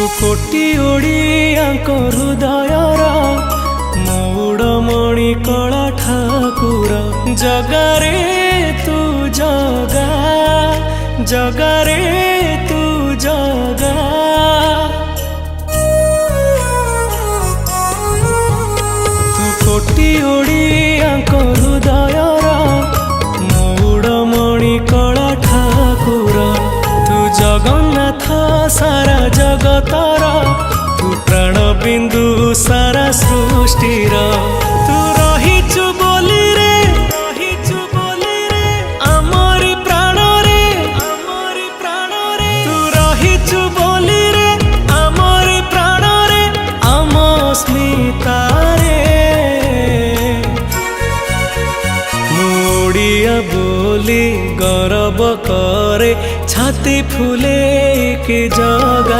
कोटी ओडियाक हृदयर मौड़मणि कला ठाकुर जगारे तू जगा जगारे तू जगा तू कोटी ओडियाक हृदयर मौड़मणि कला ठाकुर तू जगन्नाथ सारा जगतर तू प्राण बिंदु सारा सृष्टिर तू रहिचु बोली रे आमरी प्राण रे तू रहिचु बोली रे आमरी प्राण रे आम स्मिता रे ओडिया बोली गौरव करे छाती फुले के जगा।